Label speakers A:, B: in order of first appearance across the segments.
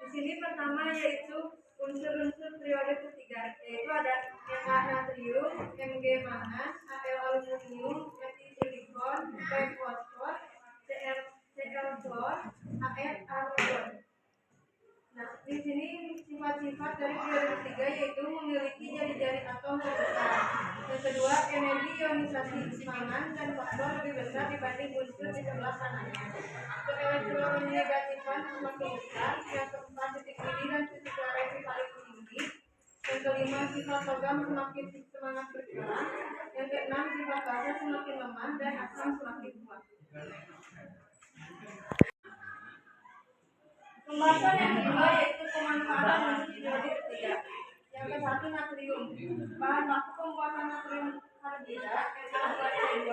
A: Di sini pertama yaitu unsur-unsur periode ketiga, yaitu ada Na natrium, Mg mangan, Al aluminium, Fe silikon, P fosfor, Cl klor, Af argon. Nah, di sini sifat-sifat dari periode ketiga yaitu memiliki jari-jari atom terbesar. Yang kedua, energi ionisasi mangan dan fosfor lebih besar dibanding unsur di sebelah kanannya. Elektronegatifan semakin besar. Yang keempat, titik lidi dan titik radiasi paling tinggi. Yang kelima, sifat logam semakin semangat berperang. Yang keenam, sifat basa semakin lemah dan asam semakin kuat. Pembahasan yang kedua yaitu pemanfaatan unsur periode ketiga. Yang ke-1, natrium. Bahan baku pembuatan natrium karbida Na2CO2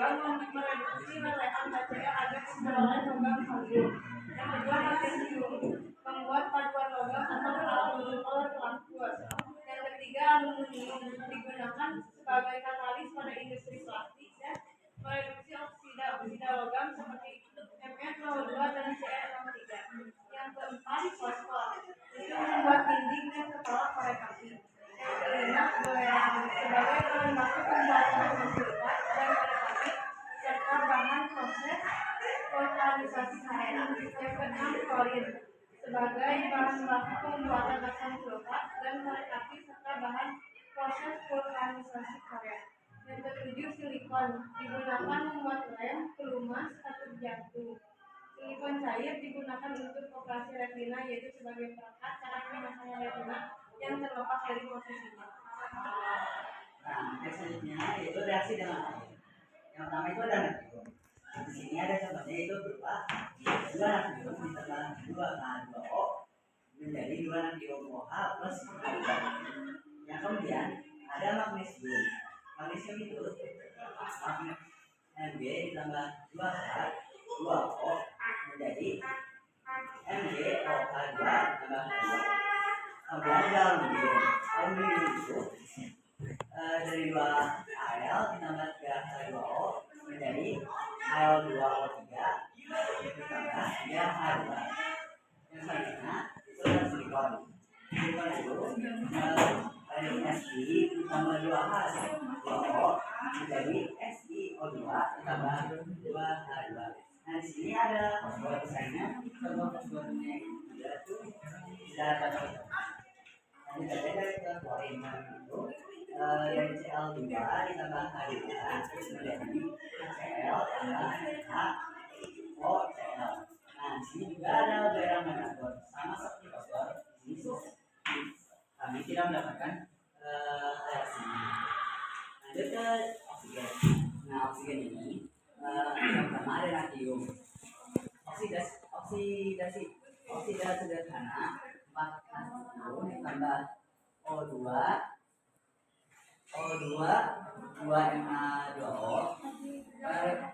A: mereduksi lelehan HCl agar memperoleh logam kalium. Yang kedua, magnesium. Membuat paduan logam atau alkohol. Yang ketiga, aluminium. Digunakan sebagai katalis pada industri plastik dan mereduksi oksida logam seperti Mn02 dan Cl3. Yang keempat, fosfor. Itu membuat dinding dan kepala korek api. Yang kelima, belerang sebagai bahan baku pembuatan silkat dan korek api serta bahan proses vulkanisasi karet. Yang keenam, klorin sebagai bahan baku pembuatan asam sulfat dan korek api serta bahan proses vulkanisasi karet. Yang ketujuh, silikon digunakan membuat lem, pelumas, katup jantung. Silikon cair digunakan untuk operasi retina, yaitu sebagai perangkat cara pemasangan retina yang terlepas dari posisinya.
B: Nah, selanjutnya yaitu reaksi dengan air. Yang pertama itu ada natrium. Di sini ada contohnya itu berupa 2 natrium ditambah 2 H2O menjadi 2 natrium OH plus 2. Yang kemudian ada magnesium. Magnesium itu Mg ditambah 2H 2O menjadi MgOH2 tambah 2. Kemudian ada aluminium. Aluminium itu dari 2 Al ditambah 3 H2O menjadi Al2O3 ditambah 3 H2. Yang selanjutnya itu ada silikon. Silikon itu dari Si ditambah 2 H2O menjadi SiO2 ditambah 2 H2. Nah, di sini ada fosfor misalnya. Contoh fosfornya itu tidak cocok. Ini saja dari klorin itu dari Cl2 ditambah H2 menjadi HCl tambah HOCl. Nah, di sini juga ada belerang dan argon. Sama seperti fosfor, ini kami tidak mendapatkan reaksi. Lanjut ke oksigen. Nah, oksigen ini yang pertama ada natrium. Oksida sederhana 4 natrium ditambah O2 2Na2O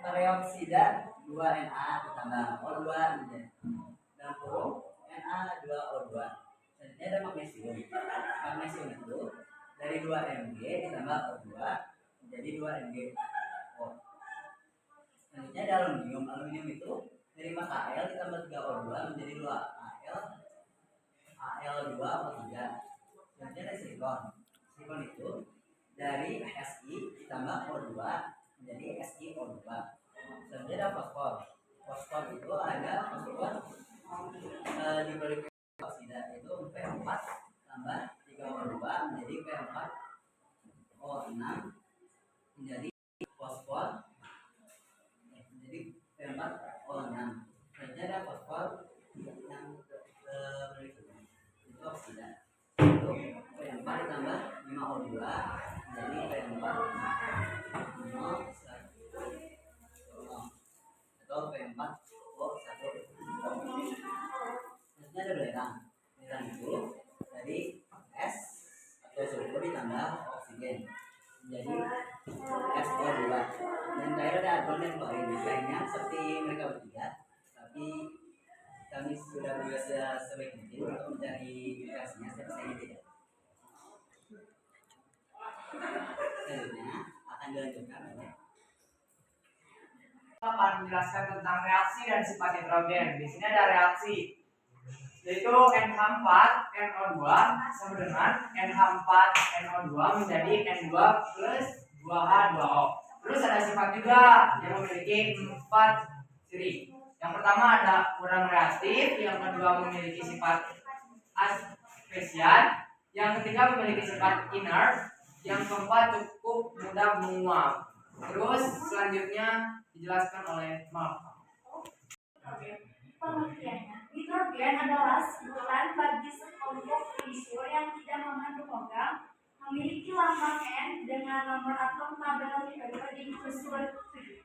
B: peroksida 2Na ditambah O2 menjadi 60 Na2O2. Selanjutnya ada magnesium. Magnesium itu dari 2 Mg ditambah O2 menjadi 2 MgO. Selanjutnya ada aluminium. Aluminium itu dari 4 Al ditambah 3 O2 menjadi 2 Al2O3. Selanjutnya ada silikon. Silikon itu dari Si ditambah O2 menjadi SiO2. Selanjutnya ada fosfor. Fosfor itu ada fosfor di balik oksida itu P4 tambah 3O2 menjadi P4O6 menjadi fosfor menjadi P4O6. Selanjutnya ada fosfor yang berikutnya itu oksida itu P4 ditambah 5O2 jadi P4O1 atau P4O1. Selanjutnya ada belerang. Belerang itu dari S atau sulfur ditambah oksigen menjadi SO2. Dan terakhir ada argon dan klorin. Lainnya seperti mereka bertiga, tapi kami sudah berusaha sebaik mungkin untuk mencari reaksinya, tapi saya tidak. Selanjutnya akan dilanjutkan oleh
C: akan menjelaskan tentang reaksi dan sifat nitrogen. Di sini ada reaksi, yaitu NH4 NO2 sama dengan NH4 NO2 menjadi N2 plus 2H2O. Terus ada sifat juga yang memiliki 4 ciri. Yang pertama ada kurang reaktif, yang kedua memiliki sifat aspesian, yang ketiga memiliki sifat inert, yang keempat cukup mudah menguap. Terus selanjutnya dijelaskan oleh Malcolm.
A: Pengertiannya, nitrogen adalah sebutan bagi sekelompok unsur yang tidak mengandung logam, memiliki lambang N dengan nomor atom tabel periode unsur 7.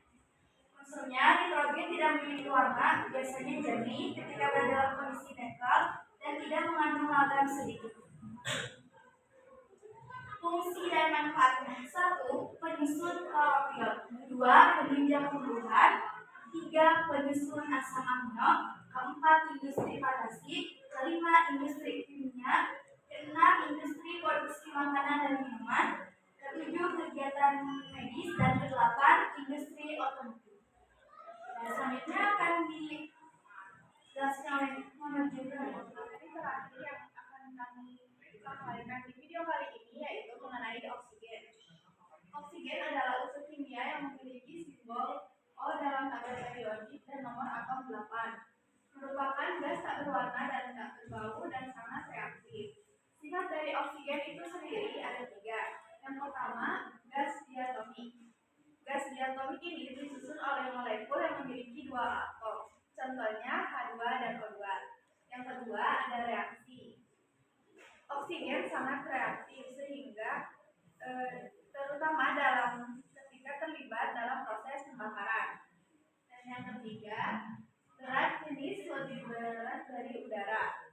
A: Unsurnya nitrogen tidak memiliki warna, biasanya jernih ketika berada dalam kondisi netral dan tidak mengandung logam sedikit. Fungsi dan manfaatnya: 1. Penyusun klorofil, 2. Penunjang tumbuhan, 3. Penyusun asam amino, 4. Industri farmasi, 5. Industri kimia, 6. Industri produksi makanan dan minuman, 7. Kegiatan medis, dan 8. Industri otomotif. Dan selanjutnya akan dijelaskan oleh Muhammad Jibril.
D: Materi terakhir yang akan kami sampaikan di video kali ini yaitu mengenai oksigen. Oksigen adalah unsur kimia yang memiliki simbol O dalam tabel periodik dan nomor atom 8. Merupakan gas tak berwarna dan tak berbau dan sangat reaktif. Sifat dari oksigen itu sendiri ada 3. Yang pertama, gas diatomik. Gas diatomik ini disusun oleh molekul yang memiliki 2 atom. Contohnya H2 dan O2. Yang kedua ada reaksi. Oksigen sangat reaktif sehingga terutama ketika terlibat dalam proses pembakaran. Dan yang ketiga, berat jenis lebih berat dari udara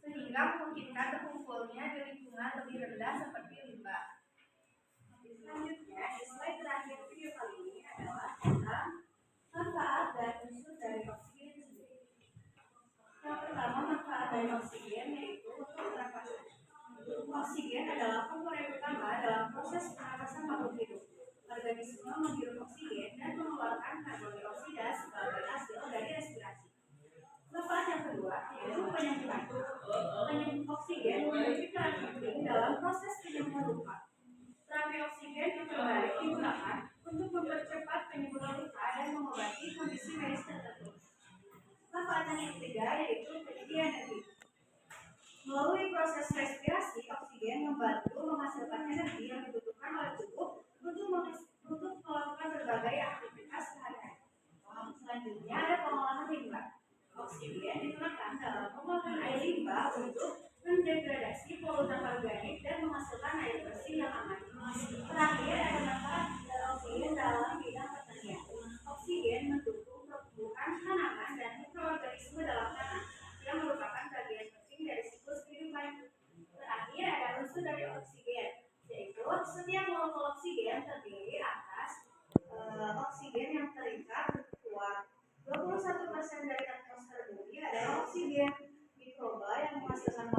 D: sehingga memungkinkan terkumpulnya di lingkungan lebih rendah seperti limbah. Selanjutnya, slide terakhir video kali ini adalah tentang manfaat dan unsur dari oksigen sendiri. Yang pertama, manfaat dari oksigen yaitu untuk pernapasan. Oksigen adalah komponen utama dalam proses pernapasan makhluk hidup. Organisme menghirup oksigen dan mengeluarkan karbon dioksida sebagai hasil dari respirasi. Manfaat yang kedua yaitu penyembuhan. Penyembuh oksigen memiliki peran penting dalam proses penyembuhan luka. Terapi oksigen kembali digunakan untuk mempercepat penyembuhan luka dan mengobati kondisi medis tertentu. Manfaat yang ketiga yaitu penyedia energi. Melalui proses respirasi, oksigen membantu menghasilkan energi yang dibutuhkan oleh tubuh untuk melakukan berbagai aktivitas sehari-hari. Selanjutnya ada pengolahan limbah. Oksigen digunakan dalam pengolahan air limbah untuk mendegradasi polutan organik dan menghasilkan air bersih yang aman. Terakhir ada manfaat oksigen dalam bidang pertanian. Oksigen mendukung pertumbuhan tanaman dan mikroorganisme dalam tanah yang merupakan bagian penting dari siklus kehidupan. Terakhir ada unsur dari oksigen, yaitu setiap molekul oksigen terdiri atas oksigen yang terikat kuat. 21% dari atmosfer bumi adalah oksigen. Mikroba yang menghasilkan